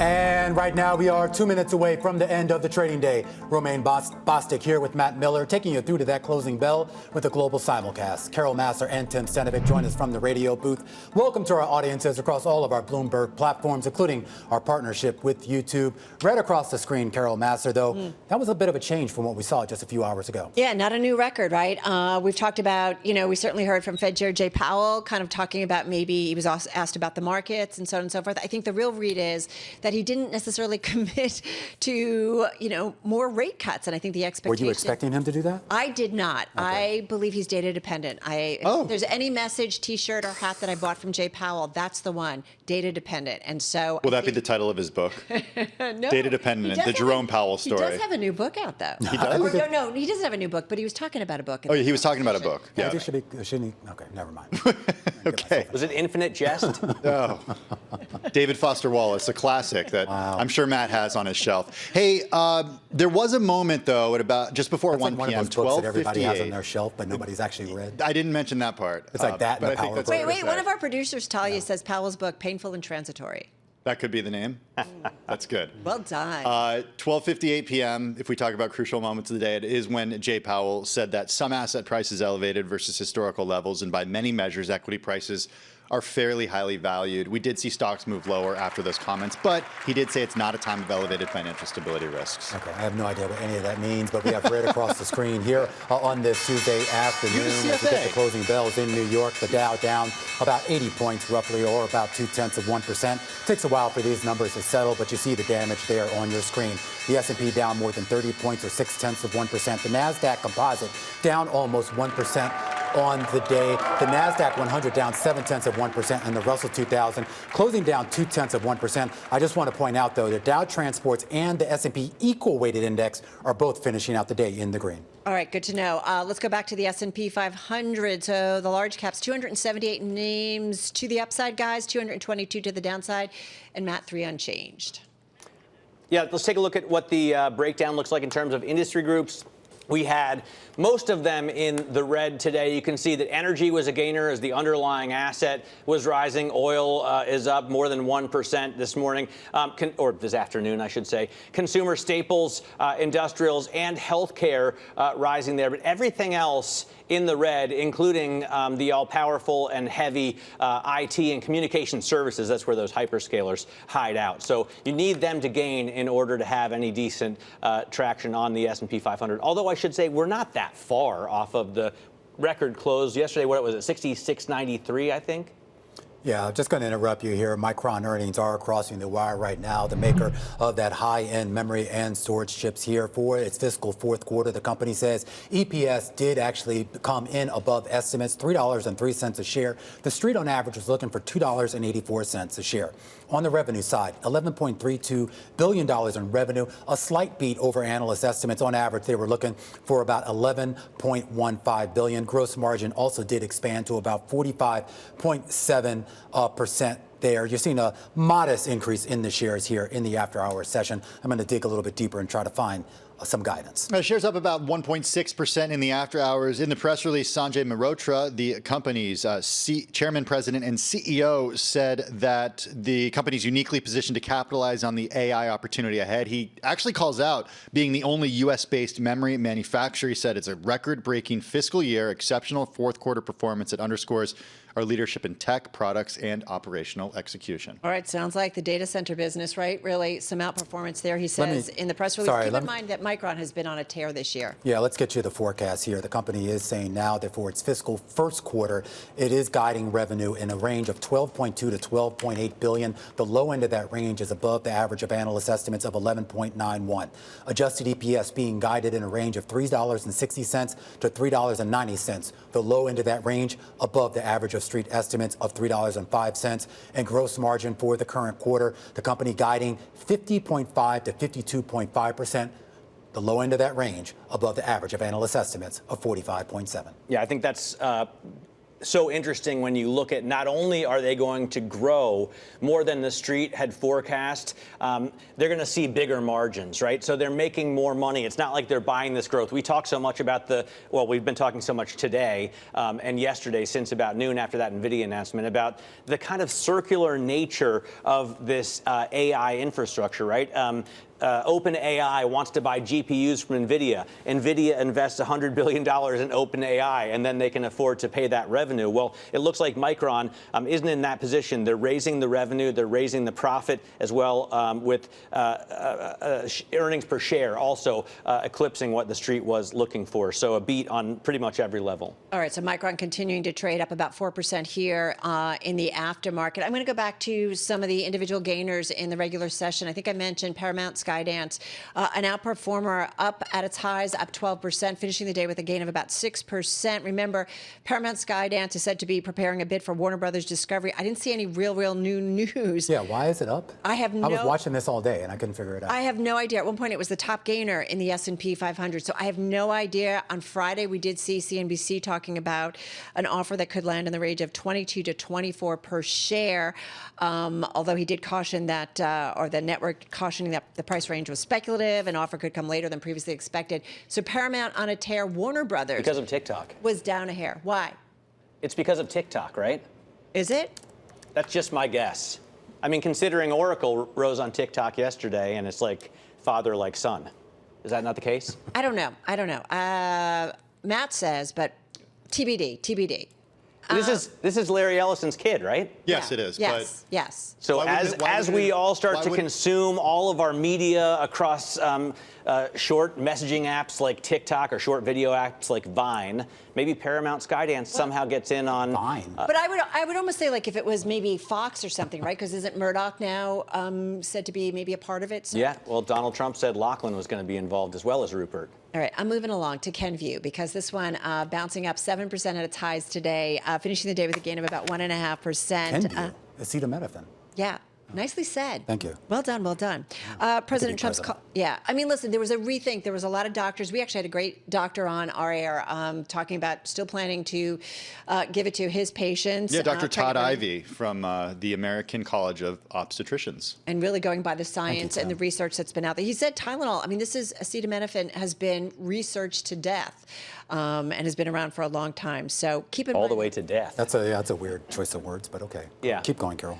And right now we are 2 minutes away from the end of the trading day. Romaine Bostick here with Matt Miller, taking you through to that closing bell with a global simulcast. Carol Massar and Tim Stenovec join us from the radio booth. Welcome to our audiences across all of our Bloomberg platforms, including our partnership with YouTube. Right across the screen, Carol Massar, though, that was a bit of a change from what we saw just a few hours ago. Yeah, not a new record, right? We've talked about, we certainly heard from Fed Chair Jay Powell kind of talking about maybe he was also asked about the markets and so on and so forth. I think the real read is that he didn't necessarily commit to, more rate cuts. And I think the expectation... Were you expecting him to do that? I did not. Okay. I believe he's data dependent. If there's any message, T-shirt or hat that I bought from Jay Powell, that's the one, data dependent. And so... Will that be the title of his book? No. Data dependent, the Jerome Powell story. He does have a new book out, though. He does? No, he doesn't have a new book, but he was talking about a book. Oh, yeah, he was talking about a book. Yeah. Shouldn't he? Okay, never mind. Okay. Was it Infinite Jest? Oh. David Foster Wallace, a classic that I'm sure Matt has on his shelf. Hey, there was a moment, though, at about just before 1 one p.m., of those books that everybody has on their shelf, but nobody's actually read. I didn't mention that part. It's like that and the Power. Wait, one of our producers, Talia, says Powell's book, Painful and Transitory. That could be the name. That's good. Well done. 12:58 p.m., if we talk about crucial moments of the day, it is when Jay Powell said that some asset prices elevated versus historical levels, and by many measures, equity prices are fairly highly valued. We did see stocks move lower after those comments, but he did say it's not a time of elevated financial stability risks. Okay, I have no idea what any of that means, but we have right across the screen here on this Tuesday afternoon as we get the closing bells in New York. The Dow down about 80 points roughly, or about 0.2%. Takes a while for these numbers to settle, but you see the damage there on your screen. The S&P down more than 30 points, or 0.6%. The NASDAQ composite down almost 1% on the day. The NASDAQ 100 down 0.7%, and the Russell 2000 closing down 0.2%. I just want to point out, though, that Dow Transports and the S&P Equal Weighted Index are both finishing out the day in the green. All right, good to know. Let's go back to the S&P 500. So the large caps, 278 names to the upside, guys, 222 to the downside, and Matt, 3 unchanged. Yeah, let's take a look at what the breakdown looks like in terms of industry groups. We had most of them in the red today. You can see that energy was a gainer as the underlying asset was rising. Oil is up more than 1% this morning, or this afternoon, I should say. Consumer staples, industrials, and healthcare rising there. But everything else in the red, including the all-powerful and heavy IT and communication services. That's where those hyperscalers hide out. So you need them to gain in order to have any decent traction on the S&P 500. Although I should say we're not that far off of the record close yesterday. What was it, 66.93, I think? Yeah, just going to interrupt you here. Micron earnings are crossing the wire right now. The maker of that high-end memory and storage chips here for its fiscal fourth quarter. The company says EPS did actually come in above estimates, $3.03 a share. The street on average was looking for $2.84 a share. On the revenue side, $11.32 billion in revenue, a slight beat over analyst estimates. On average, they were looking for about $11.15 billion. Gross margin also did expand to about 45.7%. There. You're seeing a modest increase in the shares here in the after-hours session. I'm going to dig a little bit deeper and try to find some guidance. Shares up about 1.6% in the after hours. In the press release, Sanjay Mehrotra, the company's chairman, president, and CEO, said that the company's uniquely positioned to capitalize on the AI opportunity ahead. He actually calls out being the only U.S.-based memory manufacturer. He said it's a record-breaking fiscal year, exceptional fourth quarter performance that underscores our leadership in tech, products, and operational execution. All right, sounds like the data center business, right? Really some outperformance there. He says in the press release, keep in mind that Micron has been on a tear this year. Yeah, let's get you the forecast here. The company is saying now that for its fiscal first quarter, it is guiding revenue in a range of $12.2 to $12.8 billion. The low end of that range is above the average of analyst estimates of 11.91. Adjusted EPS being guided in a range of $3.60 to $3.90. The low end of that range above the average of street estimates of $3.05, and gross margin for the current quarter, the company guiding 50.5 to 52.5%. The low end of that range above the average of analyst estimates of 45.7. Yeah, I think that's so interesting when you look at not only are they going to grow more than the street had forecast, they're going to see bigger margins, right? So they're making more money. It's not like they're buying this growth. We talk so much about we've been talking so much today and yesterday since about noon after that NVIDIA announcement about the kind of circular nature of this AI infrastructure, right? OpenAI wants to buy GPUs from NVIDIA. NVIDIA invests $100 billion in OpenAI, and then they can afford to pay that revenue. Well, it looks like Micron isn't in that position. They're raising the revenue. They're raising the profit as well, with earnings per share also eclipsing what the street was looking for. So a beat on pretty much every level. All right, so Micron continuing to trade up about 4% here in the aftermarket. I'm going to go back to some of the individual gainers in the regular session. I think I mentioned Paramount Skydance, an outperformer up at its highs, up 12%, finishing the day with a gain of about 6%. Remember, Paramount Skydance is said to be preparing a bid for Warner Brothers Discovery. I didn't see any real new news. Yeah, why is it up? I was watching this all day and I couldn't figure it out. I have no idea. At one point, it was the top gainer in the S&P 500. So I have no idea. On Friday, we did see CNBC talking about an offer that could land in the range of 22 to 24 per share. Although he did caution that, or the network cautioning that the price range was speculative. An offer could come later than previously expected. So Paramount on a tear. Warner Brothers. Because of TikTok. Was down a hair. Why? It's because of TikTok, right? Is it? That's just my guess. I mean, considering Oracle rose on TikTok yesterday, and it's like father like son. Is that not the case? I don't know. Matt says, but TBD. This is Larry Ellison's kid, right? Yes, Yeah. it is. Yes, yes. So as we all start to consume all of our media across short messaging apps like TikTok or short video apps like Vine, maybe Paramount Skydance somehow gets in on Vine. But I would almost say like if it was maybe Fox or something, right? Because isn't Murdoch now said to be maybe a part of it? So. Yeah, well, Donald Trump said Lachlan was going to be involved as well as Rupert. All right, I'm moving along to Kenvue because this one bouncing up 7% at its highs today, finishing the day with a gain of about 1.5%. Kenvue, acetaminophen. Yeah. Nicely said. Thank you. Well done, well done. President Trump's call. Yeah, I mean, listen, there was a rethink. There was a lot of doctors. We actually had a great doctor on our air talking about still planning to give it to his patients. Yeah, Dr. Todd Ivey from the American College of Obstetricians. And really going by the science and the research that's been out there. He said Tylenol, I mean, this is acetaminophen has been researched to death and has been around for a long time. So keep in mind. All the way to death. That's a weird choice of words, but okay. Yeah. Keep going, Carol.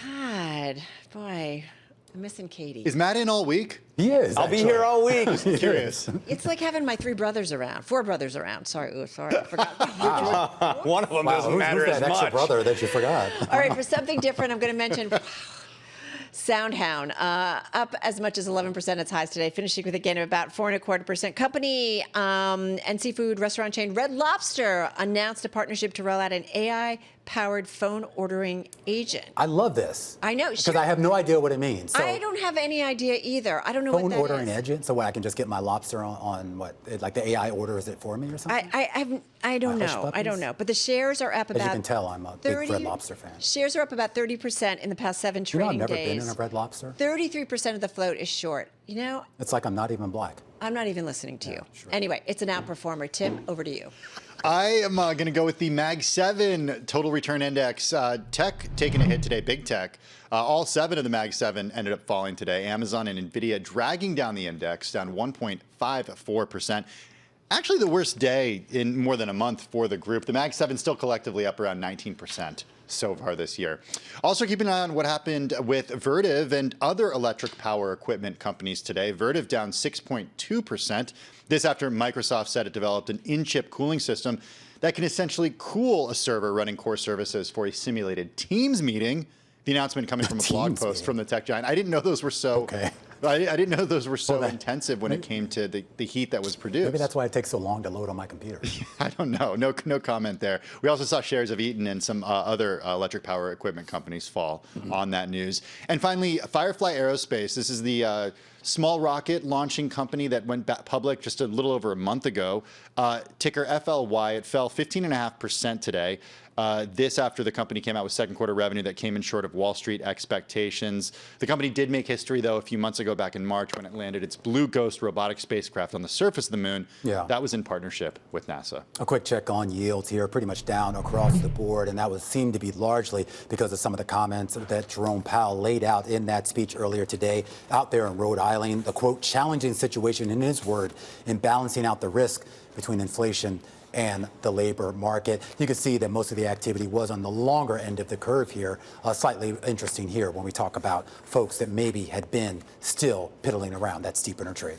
God, boy, I'm missing Katie. Is Matt in all week? He is. I'll be here all week. Curious. It's like having my four brothers around. Sorry, I forgot. One of them doesn't who's matter that as extra much. brother that you forgot? All right, for something different, I'm going to mention SoundHound, up as much as 11% at its highs today, finishing with a gain of about 4.25%. Company and seafood restaurant chain Red Lobster announced a partnership to roll out an AI-powered phone ordering agent. I love this. I know. Because I have no idea what it means. So I don't have any idea either. I don't know what that is. phone ordering agent? So what, I can just get my lobster on what? Like the AI orders it for me or something? I don't Hush know. puppies? I don't know. But the shares are up about. As you can tell, I'm a big Red Lobster fan. Shares are up about 30% in the past 7 You know, trading I've never days. been in a Red Lobster. 33% of the float is short. You know, It's like I'm not even black. I'm not even listening to you. Sure. Anyway, it's an outperformer. Tim, over to you. I am going to go with the Mag 7 Total Return Index. Tech taking a hit today, big tech. All 7 of the Mag 7 ended up falling today. Amazon and NVIDIA dragging down the index, down 1.54%. Actually, the worst day in more than a month for the group. The Mag 7 still collectively up around 19% so far this year. Also, keep an eye on what happened with Vertiv and other electric power equipment companies today. Vertiv down 6.2%. This after Microsoft said it developed an in-chip cooling system that can essentially cool a server running core services for a simulated Teams meeting. The announcement coming from a blog post from the tech giant. I didn't know those were so. Okay. I didn't know those were so intensive when it came to the heat that was produced. Maybe that's why it takes so long to load on my computer. I don't know. No comment there. We also saw shares of Eaton and some other electric power equipment companies fall on that news. And finally, Firefly Aerospace. This is the Small rocket launching company that went public just a little over a month ago. Ticker FLY. It fell 15.5% today. This after the company came out with second quarter revenue that came in short of Wall Street expectations. The company did make history, though, a few months ago back in March when it landed its Blue Ghost robotic spacecraft on the surface of the moon. Yeah. That was in partnership with NASA. A quick check on yields here, pretty much down across the board, and that would seem to be largely because of some of the comments that Jerome Powell laid out in that speech earlier today out there in Rhode Island. The, quote, challenging situation, in his word, in balancing out the risk between inflation and the labor market. You can see that most of the activity was on the longer end of the curve here. Slightly interesting here when we talk about folks that maybe had been still piddling around that steepener trade.